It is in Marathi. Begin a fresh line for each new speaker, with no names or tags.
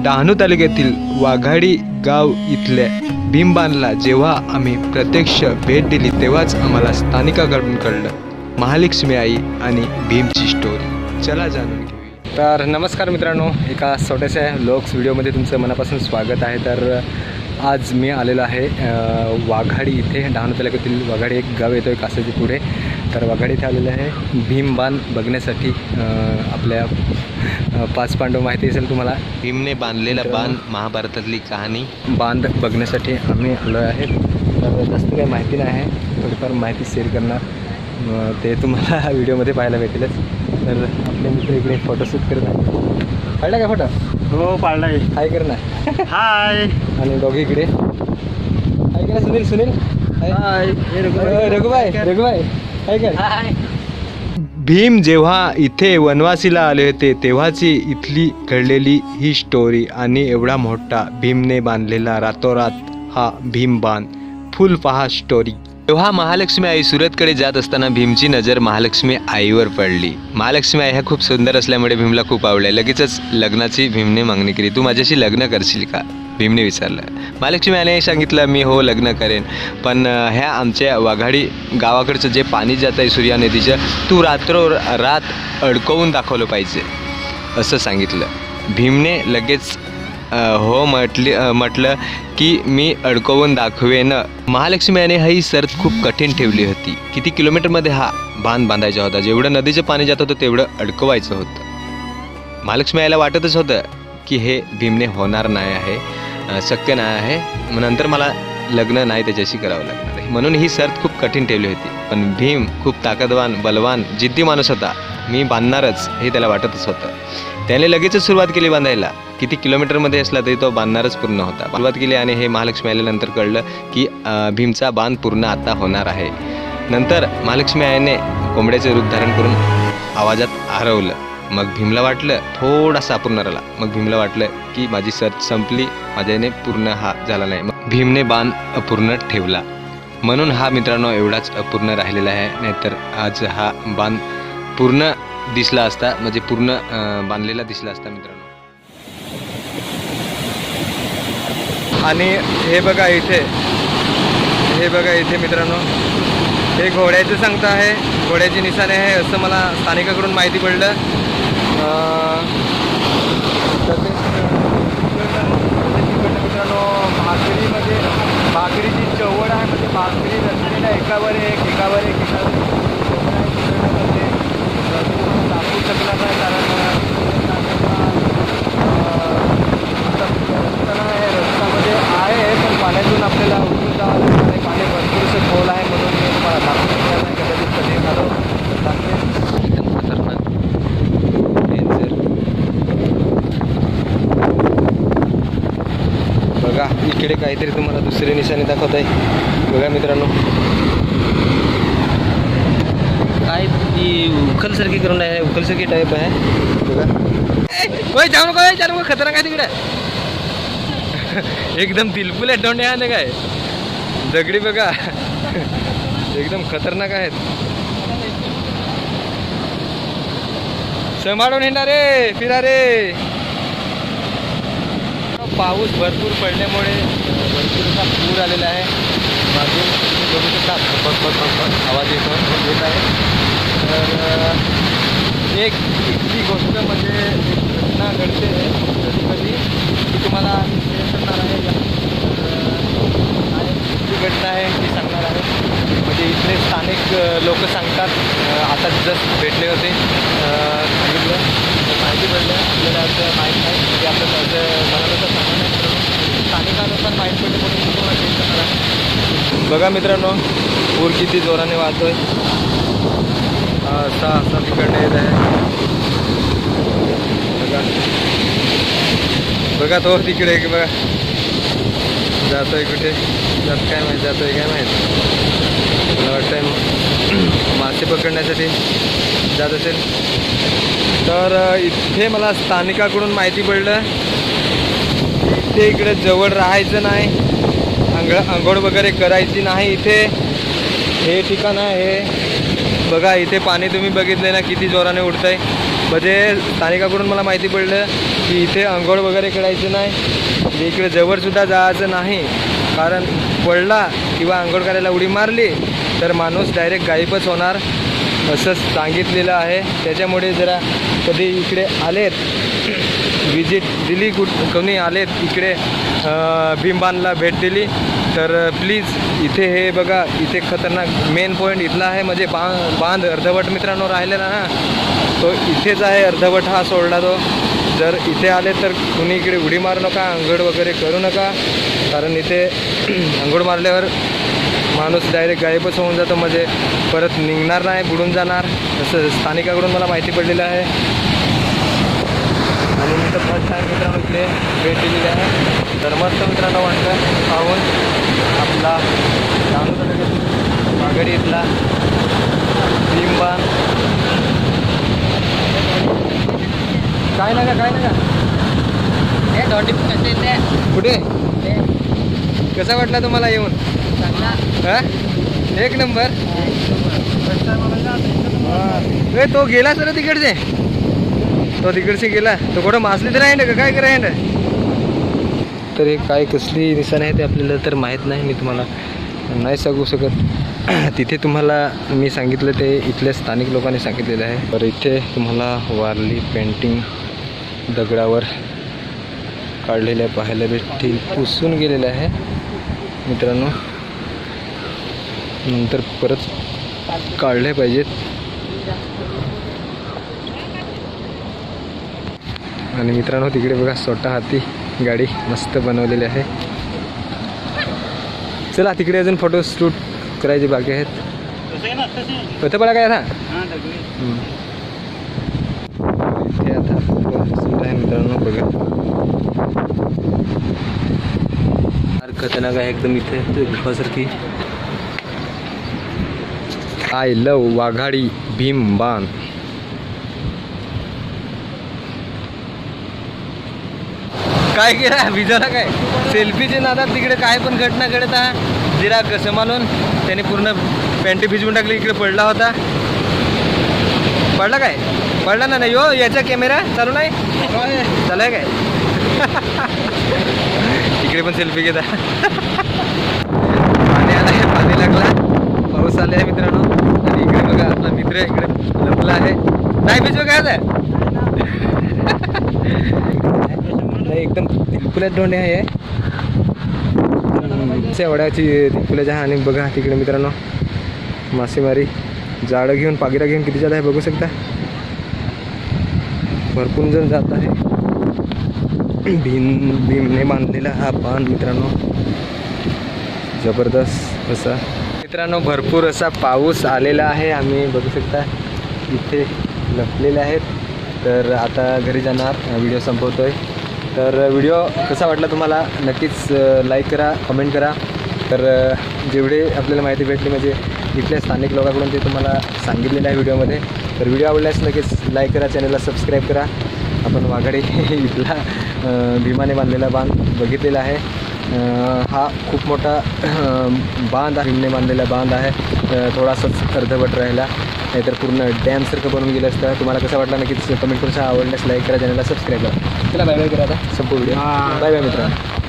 डहाणू तालुक्यातील वाघाडी गाव इथल्या भीमबानला जेव्हा आम्ही प्रत्यक्ष भेट दिली तेव्हाच आम्हाला स्थानिकाकडून कळलं महालक्ष्मी आई आणि भीमची स्टोरी. चला जाणून घेऊया. तर नमस्कार मित्रांनो, एका छोट्याशा व्लॉग्स व्हिडिओमध्ये तुमचं मनापासून स्वागत आहे. तर आज मी आलेलो आहे वाघाडी इथे. डहाणू तालुक्यातील वाघाडी एक गाव येतो कासाची पुढे. तर वाघाडी इथे आलेलं आहे भीमबान बघण्यासाठी. आपल्या पाच पांडव माहिती असेल तुम्हाला.
भीमने बांधलेला बाण, महाभारतातली कहाणी.
बांध बघण्यासाठी आम्ही आलो आहे. तर जास्त काही माहिती नाही आहे, थोडीफार माहिती शेअर करणार, ते तुम्हाला व्हिडिओमध्ये पाहायला भेटेलच. तर आपले मित्र इकडे फोटोशूट करत आहे. पाहिला का फोटो?
हो पाळला आहे.
हाय कर ना.
हाय.
आणि दोघे इकडे हाय करा. सुनील
हाय.
रघुबाई हाय कर. भीम जेव्हा इथे वनवासीला आले होते तेव्हाची इथली घडलेली ही स्टोरी. आणि एवढा मोठा भीमने बांधलेला रातोरात हा भीमबान. फुल पहा स्टोरी.
तेव्हा महालक्ष्मी आई सुरतकडे जात असताना भीमची नजर महालक्ष्मी आईवर पडली. महालक्ष्मी आई ह्या खूप सुंदर असल्यामुळे भीमला खूप आवडल्या. लगेचच लग्नाची भीमने मागणी केली. तू माझ्याशी लग्न करशील का? भीमने विचारलं. महालक्ष्मी आईने सांगितलं मी हो लग्न करेन, पण ह्या आमच्या वाघाडी गावाकडचं जे पाणी जात आहे सूर्या नदीचं, तू रात अडकवून दाखवलं पाहिजे असं सांगितलं. भीमने लगेच हो म्हटलं की मी अडकवून दाखवेन. महालक्ष्मी याने ही शर्त खूप कठीण ठेवली होती. किती किलोमीटरमध्ये हा बांध बांधायचा होता. जेवढं नदीचं पाणी जात होतं तेवढं अडकवायचं होतं. महालक्ष्मी याला वाटतच होतं की हे भीमने होणार नाही आहे, शक्य नाही आहे, नंतर मला लग्न नाही त्याच्याशी करावं लागणार आहे. म्हणून ही शर्त खूप कठीण ठेवली होती. पण भीम खूप ताकदवान, बलवान, जिद्दी माणूस होता. मी बांधणारच हे त्याला वाटतच होतं. त्याने लगेचच सुरुवात केली बांधायला. किती किलोमीटरमध्ये असला तरी तो बांधणारच पूर्ण होता. सुरुवात केली आणि हे महालक्ष्मी आल्यानंतर कळलं की भीमचा बांध पूर्ण आता होणार आहे. नंतर महालक्ष्मी आईने कोंबड्याचे रूप धारण करून आवाजात हरवलं. मग भीमला वाटलं थोडासा अपूर्ण राहिला. मग भीमला वाटलं की माझी शर्त संपली, माझ्याने पूर्ण हा झाला नाही. मग भीमने बाण अपूर्ण ठेवला. म्हणून हा मित्रांनो एवढाच अपूर्ण राहिलेला आहे. नाहीतर आज हा बाण पूर्ण दिसला असता, म्हणजे पूर्ण बांधलेला दिसला असता मित्रांनो. आणि हे बघा इथे मित्रांनो, हे घोड्याचं सांगता आहे, घोड्याची निशाणे आहे असं मला स्थानिकाकडून माहिती पडलं. मित्रांनो भाकरीची चवड आहे, म्हणजे भाकरी रचलेल्या एकावर एक दाखवू शकणार नाही. कारण हे रस्त्यामध्ये आहे, पण पाण्यातून आपल्याला उतरून जावं लागणार आहे. पाणी भरपूरसं खोल आहे, म्हणून मी तुम्हाला दाखवू शकणार नाही. कदाचित कधी झालं खतरनाक डेंजर. बघा इकडे काहीतरी तुम्हाला दुसरे निशाणे दाखवत आहे. बघा मित्रांनो, काय ती उखलसारखी करून आहे, उखलसारखी टाईप आहे. बघा जाऊ नका खतरनाक आहे तिकडे. एकदम दिलफुल डोंडे आहे ना काय दगडी. बघा एकदम खतरनाक आहेत. सांभाळून येणार रे, फिरा रे. पाऊस भरपूर पडल्यामुळे भरपूरसा पूर आलेला आहे. बाजून बघू शकता भग आवाज येत आहे. तर एक इतकी गोष्ट म्हणजे घटना घडते कधी की तुम्हाला शेअर करणार आहे. आणि कुठली घटना आहे ती सांगणार आहे. म्हणजे इथले स्थानिक लोक सांगतात. आता जस्ट भेटले होते, सांगितलं माहिती पडलं आपल्याला. असं माहीत नाही म्हणजे आपलं मला तसं सांगणार नाही, स्थानिकानुसार माहीत पडले म्हणून तुम्हाला शेअर करणार आहे. बघा मित्रांनो, पूर किती जोराने वाहतोय. असा तिकडनं येत आहे. बघा तो तिकडे बघा जातोय. कुठे काय माहीत. मला वाटतं मासे पकडण्यासाठी जात असेल. तर इथे मला स्थानिकाकडून माहिती पडलं इथे इकडे जवळ राहायचं नाही, आंघोळ वगैरे करायची नाही. इथे हे ठिकाण आहे. बघा इथे पाणी तुम्ही बघितलं ना किती जोराने उडतंय. म्हणजे स्थानिकाकडून मला माहिती पडलं
की इथे आंघोळ वगैरे करायचं नाही, म्हणजे इकडे जवळसुद्धा जायचं नाही, कारण पडला किंवा आंघोळ करायला उडी मारली तर माणूस डायरेक्ट गायबच होणार असं सांगितलेलं आहे. त्याच्यामुळे जरा कधी इकडे आलेत, विजिट दिली, कोणी आलेत इकडे भीमबानला भेट दिली तर प्लीज इथे हे बघा, इथे खतरनाक मेन पॉईंट इथला आहे, म्हणजे बांध अर्धवट मित्रांनो राहिलेला ना, तो इथेच आहे, अर्धवट हा सोडला तो. जर इथे आले तर कुणी इकडे उडी मारू नका, आंघोळ वगैरे करू नका, कारण इथे आंघोळ मारल्यावर माणूस डायरेक्ट गायबच होऊन जातो, म्हणजे परत निघणार नाही, बुडून जाणार, असं स्थानिकाकडून मला माहिती पडलेलं आहे. आणि मी तर फर्स्ट टाईम मित्रांनो इकडे भेट दिलेली आहे. तर मस्त मित्रांनो वाटलं पाहून आपला माघारी इथला भीमबान. काय नका कुठे कसा वाटला तुम्हाला येऊन? हा एक नंबर. तो गेला सर तिकडचे, तो तिकडचे गेला, तो कुठं मासली तर आहे का काय करायला? तर हे काय कसली निशाण आहे ते आपल्याला तर माहीत नाही, मी तुम्हाला नाही सांगू शकत. तिथे तुम्हाला मी सांगितलं ते इथल्या स्थानिक लोकांनी सांगितलेलं आहे. तर इथे तुम्हाला वारली पेंटिंग दगडावर काढलेल्या पाहायला भेटतील. पुसून गेलेलं आहे मित्रांनो, नंतर परत काढल्या पाहिजेत. आणि मित्रांनो तिकडे बघा स्वतः हाती गाडी मस्त बनवलेली आहे. चला तिकडे अजून फोटो शूट करायचे बाकी आहेत. होतं पडा काय आता इथे आता सुद्धा आहे मित्रांनो बघा, खतरनाक आहे एकदम. इथे गुफासारखी. I love Waghadi भीमबान. काय केला भिजाला काय सेल्फीच्या नादात तिकडे काय पण घटना घडत आहे. जिरा कसं मानून त्याने पूर्ण पॅन्टी भिजवून टाकली, इकडे पडला होता. पडला काय? पडला ना? नाही हो, याचा कॅमेरा चालू नाही चालू काय? इकडे पण सेल्फी घेता. पाणी आला आहे, पाणी लागला, पाऊस आले आहे मित्रांनो. आणि इकडे बघा आपला मित्र इकडे लपला आहे. नाही भिजव काय आता? नाही एकदम दिलखुलात डोंडे आहे एवढ्याची दिलखुलाच्या. आणि बघा तिकडे मित्रांनो मासेमारी जाळं घेऊन, पागिरा घेऊन किती जात आहे बघू शकता. भरपूर जण जात आहे. भीमने बांधलेला हा बांध मित्रांनो जबरदस्त असा. मित्रांनो भरपूर असा पाऊस आलेला आहे, आम्ही बघू शकता इथे लपलेले आहेत. तर आता घरी जाणार, व्हिडिओ संपवतोय. तर व्हिडिओ कसा वाटला तुम्हाला नक्कीच लाईक करा, कमेंट करा. तर जेवढे आपल्याला माहिती भेटली म्हणजे इथल्या स्थानिक लोकांकडून ते तुम्हाला सांगितलेलं आहे व्हिडिओमध्ये. तर व्हिडिओ आवडल्यास नक्कीच लाईक करा, चॅनलला सबस्क्राईब करा. आपण वाघाडी इथला भीमाने बांधलेला बांध बघितलेला आहे. हा खूप मोठा बांध आहे, भीमने बांधलेला बांध आहे. थोडासाच अर्धवट राहिला, नाहीतर पूर्ण डॅमसारखं बनवून गेलं असतं. तुम्हाला कसा वाटला नक्कीच कमेंट करून आवडल्यास लाईक करा, चॅनलला सबस्क्राईब करा. चला बाय बाय करा आता संपूर्ण व्हिडिओ. बाय बाय मित्रांनो.